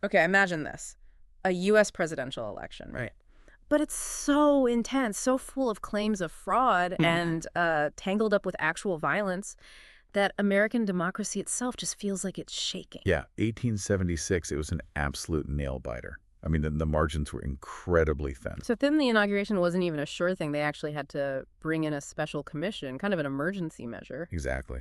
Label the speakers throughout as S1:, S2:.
S1: Okay, imagine this. A U.S. presidential election, right? But it's so intense, so full of claims of fraud and tangled up with actual violence that American democracy itself just feels like it's shaking.
S2: Yeah, 1876, it was an absolute nail-biter. I mean, the margins were incredibly thin.
S1: So then the inauguration wasn't even a sure thing. They actually had to bring in a special commission, kind of an emergency measure.
S2: Exactly.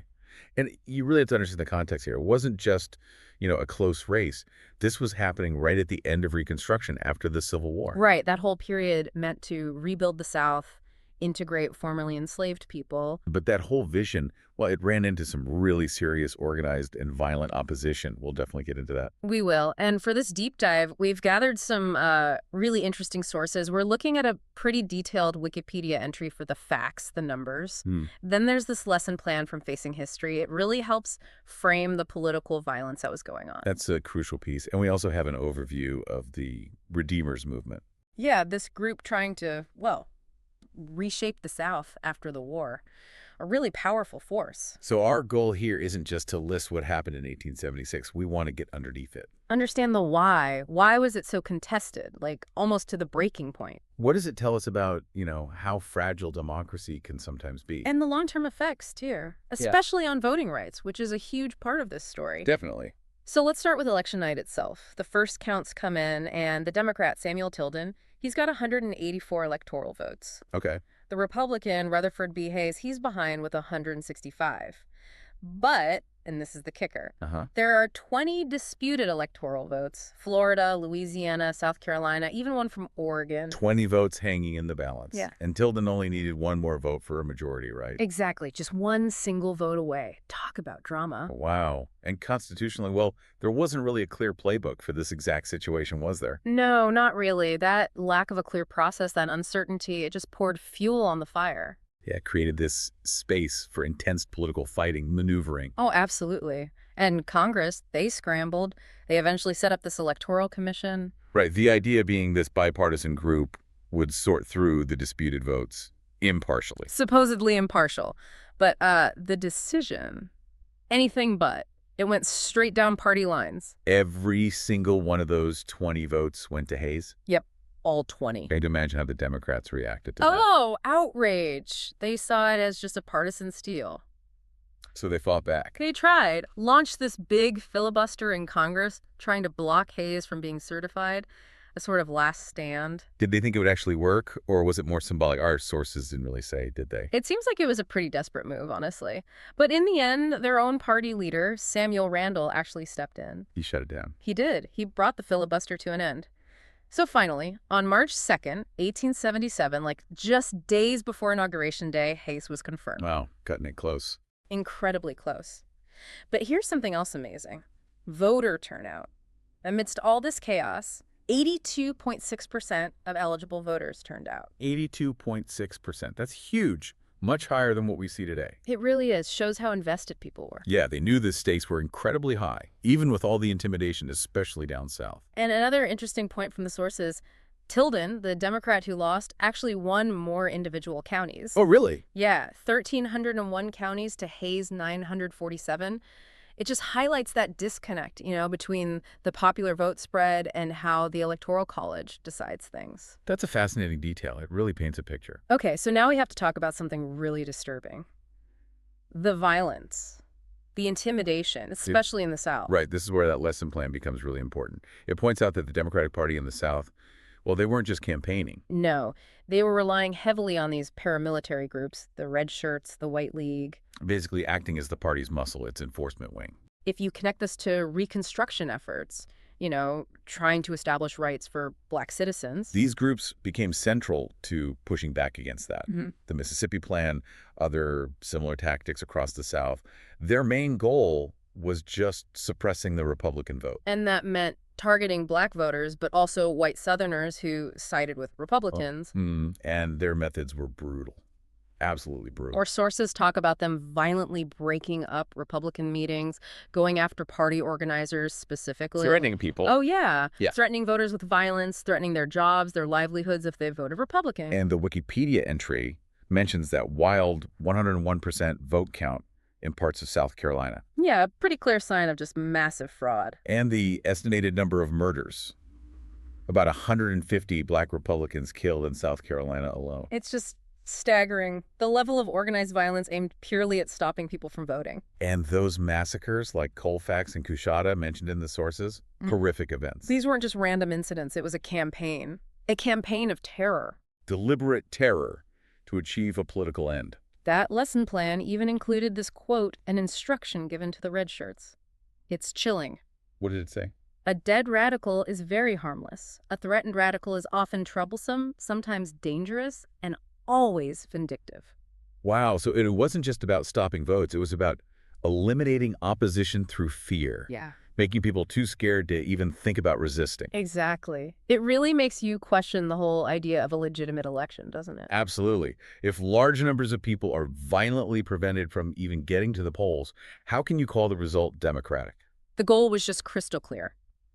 S2: And you really have to understand the context here. It wasn't just, a close race. This was happening right at the end of Reconstruction after the Civil War.
S1: Right, that whole period meant to rebuild the South, integrate formerly enslaved people.
S2: But that whole vision, well, it ran into some really serious, organized, and violent opposition. We'll definitely get into that.
S1: We will. And for this deep dive, we've gathered some really interesting sources. We're looking at a pretty detailed Wikipedia entry for the facts, the numbers. Then there's this lesson plan from Facing History. It really helps frame the political violence that was going on.
S2: That's a crucial piece. And we also have an overview of the Redeemers movement.
S1: Yeah, this group trying to, well, reshape the South after the war. A really powerful force.
S2: So our goal here isn't just to list what happened in 1876. We want to get underneath it.
S1: Understand the why. Why was it so contested, like almost to the breaking point?
S2: What does it tell us about, how fragile democracy can sometimes be?
S1: And the long-term effects, too, especially on voting rights, which is a huge part of this story.
S2: Definitely.
S1: So let's start with election night itself. The first counts come in, and the Democrat, Samuel Tilden, he's got 184 electoral votes.
S2: Okay.
S1: The Republican, Rutherford B. he's behind with 165. But, and this is the kicker, there are 20 disputed electoral votes. Florida, Louisiana, South Carolina, even one from Oregon.
S2: 20 votes hanging in the balance.
S1: Yeah.
S2: And Tilden only needed one more vote for a majority, right?
S1: Exactly. Just one single vote away. Talk about drama.
S2: Wow. And constitutionally, well, there wasn't really a clear playbook for this exact situation, was there?
S1: No, not really. That lack of a clear process, that uncertainty, it just poured fuel on the fire.
S2: Yeah, it created this space for intense political fighting, maneuvering.
S1: Oh, absolutely. And Congress, they scrambled. They eventually set up this Electoral Commission.
S2: Right. The idea being this bipartisan group would sort through the disputed votes impartially.
S1: Supposedly impartial. But the decision, anything but. It went straight down party lines.
S2: Every single one of those 20 votes went to Hayes?
S1: Yep. All 20.
S2: I can imagine how the Democrats reacted to that.
S1: Oh, outrage. They saw it as just a partisan steal.
S2: So they fought back.
S1: They tried, launched this big filibuster in Congress, trying to block Hayes from being certified, a sort of last stand.
S2: Did they think it would actually work, or was it more symbolic? Our sources didn't really say, did they?
S1: It seems like it was a pretty desperate move, honestly. But in the end, their own party leader, Samuel Randall, actually stepped in.
S2: He shut it down.
S1: He did. He brought the filibuster to an end. So finally, on March 2nd, 1877, like just days before Inauguration Day, Hayes was confirmed.
S2: Wow, cutting it close.
S1: Incredibly close. But here's something else amazing. Voter turnout. Amidst all this chaos, 82.6% of eligible voters turned out.
S2: 82.6%. That's huge. Much higher than what we see today.
S1: It really is. Shows how invested people were.
S2: Yeah, they knew the stakes were incredibly high, even with all the intimidation, especially down south.
S1: And another interesting point from the sources, Tilden, the Democrat who lost, actually won more individual counties.
S2: Oh, really?
S1: Yeah, 1,301 counties to Hayes' 947. It just highlights that disconnect, between the popular vote spread and how the Electoral College decides things.
S2: That's a fascinating detail. It really paints a picture.
S1: Okay, so now we have to talk about something really disturbing. The violence, the intimidation, especially in the South.
S2: Right. This is where that lesson plan becomes really important. It points out that the Democratic Party in the South, well, they weren't just campaigning.
S1: No, they were relying heavily on these paramilitary groups, the Red Shirts, the White League.
S2: Basically acting as the party's muscle, its enforcement wing.
S1: If you connect this to Reconstruction efforts, trying to establish rights for Black citizens.
S2: These groups became central to pushing back against that. The Mississippi Plan, other similar tactics across the South. Their main goal was just suppressing the Republican vote.
S1: And that meant targeting Black voters, but also white Southerners who sided with Republicans.
S2: And their methods were brutal. Absolutely brutal.
S1: Or sources talk about them violently breaking up Republican meetings, going after party organizers specifically.
S2: Threatening people.
S1: Oh, yeah. Threatening voters with violence, threatening their jobs, their livelihoods if they voted Republican.
S2: And the Wikipedia entry mentions that wild 101% vote count in parts of South Carolina.
S1: Yeah, a pretty clear sign of just massive fraud.
S2: And the estimated number of murders. About 150 Black Republicans killed in South Carolina alone.
S1: It's just staggering. The level of organized violence aimed purely at stopping people from voting.
S2: And those massacres like Colfax and Coushatta mentioned in the sources, horrific events.
S1: These weren't just random incidents. It was a campaign of terror.
S2: Deliberate terror to achieve a political end.
S1: That lesson plan even included this quote, an instruction given to the red shirts. It's chilling.
S2: What did it say?
S1: A dead radical is very harmless. A threatened radical is often troublesome, sometimes dangerous, and always vindictive.
S2: Wow, so it wasn't just about stopping votes. It was about eliminating opposition through fear.
S1: Yeah.
S2: Making people too scared to even think about resisting.
S1: Exactly. It really makes you question the whole idea of a legitimate election, doesn't it?
S2: Absolutely. If large numbers of people are violently prevented from even getting to the polls, how can you call the result democratic?
S1: The goal was just crystal clear.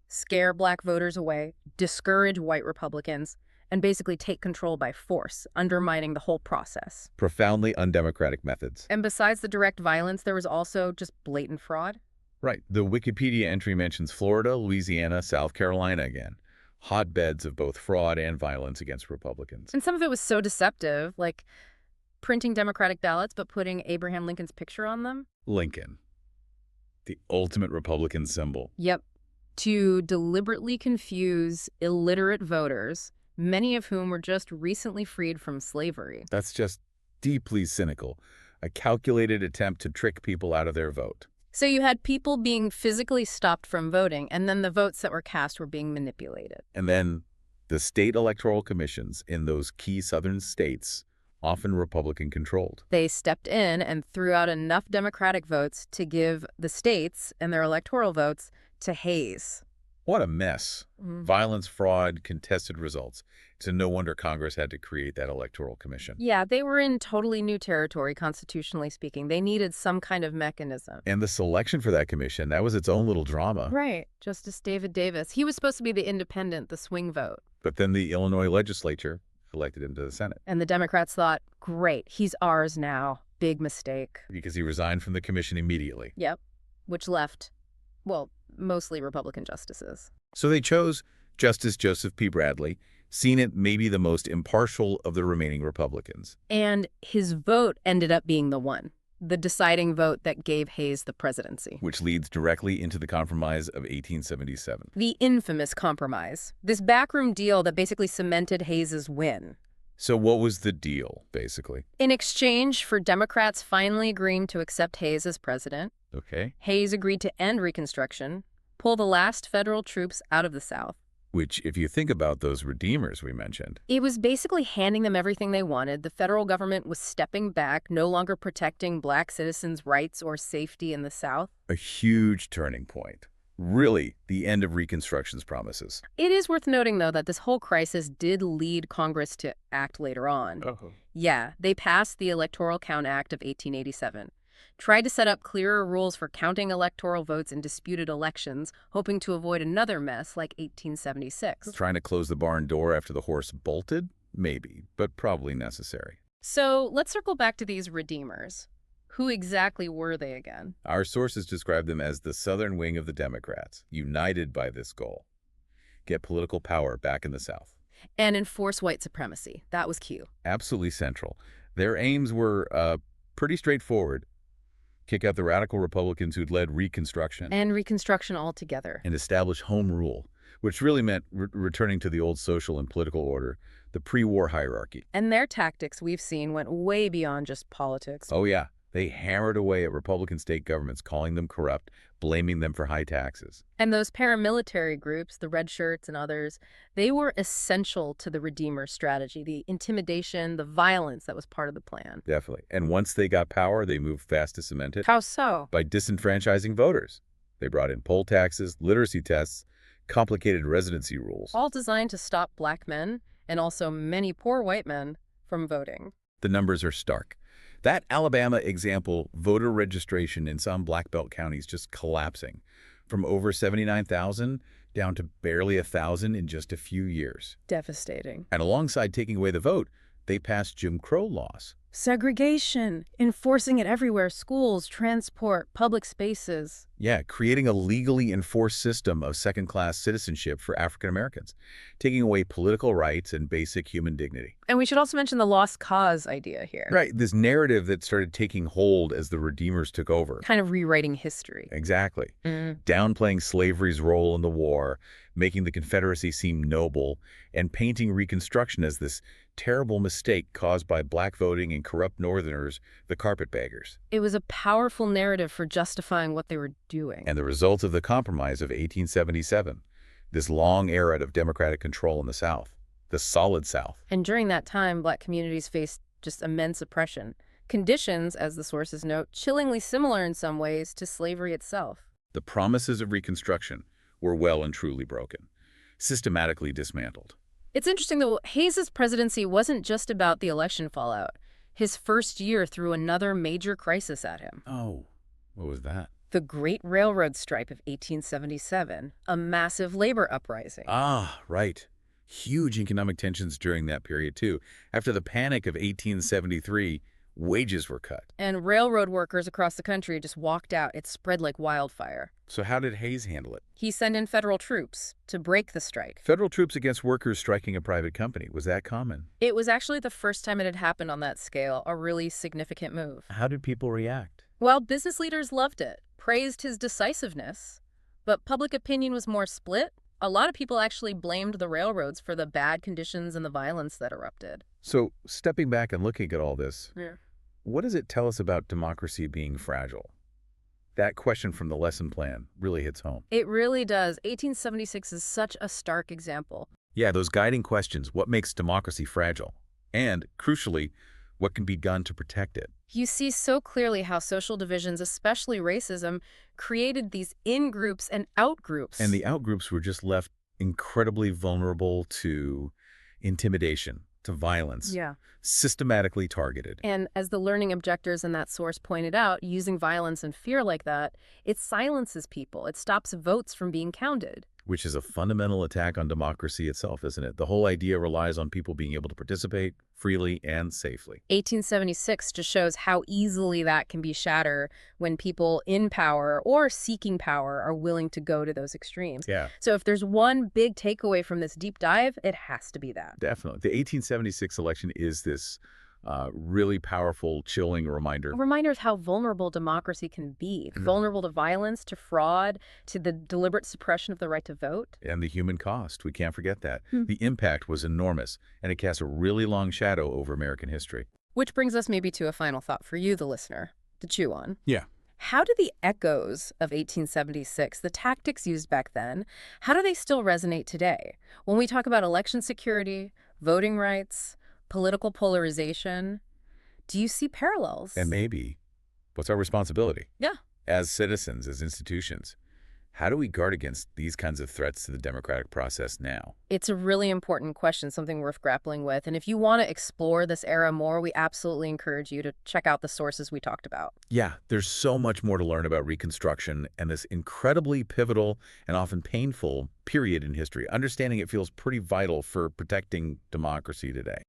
S1: Scare Black voters away, discourage white Republicans, and basically take control by force, undermining the whole process.
S2: Profoundly undemocratic methods.
S1: And besides the direct violence, there was also just blatant fraud.
S2: Right. The Wikipedia entry mentions Florida, Louisiana, South Carolina again. Hotbeds of both fraud and violence against Republicans.
S1: And some of it was so deceptive, like printing Democratic ballots but putting Abraham Lincoln's picture on them.
S2: Lincoln. The ultimate Republican symbol.
S1: Yep. To deliberately confuse illiterate voters, many of whom were just recently freed from slavery.
S2: That's just deeply cynical. A calculated attempt to trick people out of their vote.
S1: So you had people being physically stopped from voting, and then the votes that were cast were being manipulated.
S2: And then the state electoral commissions in those key southern states, often Republican-controlled.
S1: They stepped in and threw out enough Democratic votes to give the states and their electoral votes to Hayes.
S2: What a mess. Violence, fraud, contested results. It's no wonder Congress had to create that Electoral Commission.
S1: Yeah, they were in totally new territory, constitutionally speaking. They needed some kind of mechanism.
S2: And the selection for that commission, that was its own little drama.
S1: Right. Justice David Davis. He was supposed to be the independent, the swing vote.
S2: But then the Illinois legislature elected him to the Senate.
S1: And the Democrats thought, great, he's ours now. Big mistake.
S2: Because he resigned from the commission immediately.
S1: Yep. Which left, well, mostly Republican justices.
S2: So they chose Justice Joseph P. Bradley, seen it maybe the most impartial of the remaining Republicans.
S1: And his vote ended up being the deciding vote that gave Hayes the presidency.
S2: Which leads directly into the Compromise of 1877.
S1: The infamous compromise. This backroom deal that basically cemented Hayes's win.
S2: So what was the deal, basically?
S1: In exchange for Democrats finally agreeing to accept Hayes as president,
S2: Okay.
S1: Hayes agreed to end Reconstruction, pull the last federal troops out of the South.
S2: Which, if you think about those redeemers we mentioned.
S1: It was basically handing them everything they wanted. The federal government was stepping back, no longer protecting Black citizens' rights or safety in the South.
S2: A huge turning point. Really, the end of Reconstruction's promises.
S1: It is worth noting, though, that this whole crisis did lead Congress to act later on. Yeah, they passed the Electoral Count Act of 1887. Tried to set up clearer rules for counting electoral votes in disputed elections, hoping to avoid another mess like 1876.
S2: Trying to close the barn door after the horse bolted? Maybe, but probably necessary.
S1: So let's circle back to these redeemers. Who exactly were they again?
S2: Our sources describe them as the southern wing of the Democrats, united by this goal. Get political power back in the South.
S1: And enforce white supremacy. That was key.
S2: Absolutely central. Their aims were pretty straightforward. Kick out the radical Republicans who'd led Reconstruction.
S1: And Reconstruction altogether.
S2: And establish home rule, which really meant returning to the old social and political order, the pre-war hierarchy.
S1: And their tactics, we've seen, went way beyond just politics.
S2: Oh, yeah. They hammered away at Republican state governments, calling them corrupt, blaming them for high taxes.
S1: And those paramilitary groups, the Red Shirts and others, they were essential to the Redeemer strategy, the intimidation, the violence that was part of the plan.
S2: Definitely. And once they got power, they moved fast to cement it.
S1: How so?
S2: By disenfranchising voters. They brought in poll taxes, literacy tests, complicated residency rules.
S1: All designed to stop Black men, and also many poor white men, from voting.
S2: The numbers are stark. That Alabama example, voter registration in some Black Belt counties just collapsing from over 79,000 down to barely 1,000 in just a few years.
S1: Devastating.
S2: And alongside taking away the vote, they passed Jim Crow laws,
S1: Segregation, enforcing it everywhere, schools, transport, public spaces.
S2: Yeah, creating a legally enforced system of second-class citizenship for African Americans, taking away political rights and basic human dignity.
S1: And we should also mention the lost cause idea here.
S2: Right, this narrative that started taking hold as the Redeemers took over.
S1: Kind of rewriting history.
S2: Exactly. Downplaying slavery's role in the war, making the Confederacy seem noble, and painting Reconstruction as this terrible mistake caused by black voting and corrupt Northerners, the carpetbaggers.
S1: It was a powerful narrative for justifying what they were doing.
S2: And the result of the Compromise of 1877, this long era of Democratic control in the South, the solid South.
S1: And during that time, Black communities faced just immense oppression. Conditions, as the sources note, chillingly similar in some ways to slavery itself.
S2: The promises of Reconstruction were well and truly broken, systematically dismantled.
S1: It's interesting, though, Hayes's presidency wasn't just about the election fallout. His first year threw another major crisis at him.
S2: Oh, what was that?
S1: The Great Railroad Strike of 1877, a massive labor uprising.
S2: Ah, right. Huge economic tensions during that period, too. After the Panic of 1873, wages were cut.
S1: And railroad workers across the country just walked out. It spread like wildfire.
S2: So how did Hayes handle it?
S1: He sent in federal troops to break the strike.
S2: Federal troops against workers striking a private company. Was that common?
S1: It was actually the first time it had happened on that scale, a really significant move.
S2: How did people react?
S1: Well, business leaders loved it, praised his decisiveness, but public opinion was more split. A lot of people actually blamed the railroads for the bad conditions and the violence that erupted.
S2: So, stepping back and looking at all this, what does it tell us about democracy being fragile? That question from the lesson plan really hits home.
S1: It really does. 1876 is such a stark example.
S2: Yeah, those guiding questions, what makes democracy fragile? And, crucially, what can be done to protect it?
S1: You see so clearly how social divisions, especially racism, created these in-groups and out-groups.
S2: And the out-groups were just left incredibly vulnerable to intimidation, to violence.
S1: Yeah.
S2: Systematically targeted.
S1: And as the learning objectors in that source pointed out, using violence and fear like that, it silences people. It stops votes from being counted.
S2: Which is a fundamental attack on democracy itself, isn't it? The whole idea relies on people being able to participate freely and safely.
S1: 1876 just shows how easily that can be shattered when people in power or seeking power are willing to go to those extremes.
S2: Yeah.
S1: So if there's one big takeaway from this deep dive, it has to be that.
S2: Definitely. The 1876 election is this really powerful, chilling reminder.
S1: A reminder of how vulnerable democracy can be. Vulnerable to violence, to fraud, to the deliberate suppression of the right to vote.
S2: And the human cost. We can't forget that. The impact was enormous, and it casts a really long shadow over American history.
S1: Which brings us maybe to a final thought for you, the listener, to chew on.
S2: Yeah.
S1: How do the echoes of 1876, the tactics used back then, how do they still resonate today? When we talk about election security, voting rights, political polarization, do you see parallels?
S2: And maybe, what's our responsibility?
S1: Yeah.
S2: As citizens, as institutions, how do we guard against these kinds of threats to the democratic process now?
S1: It's a really important question, something worth grappling with. And if you want to explore this era more, we absolutely encourage you to check out the sources we talked about.
S2: Yeah, there's so much more to learn about Reconstruction and this incredibly pivotal and often painful period in history. Understanding it feels pretty vital for protecting democracy today.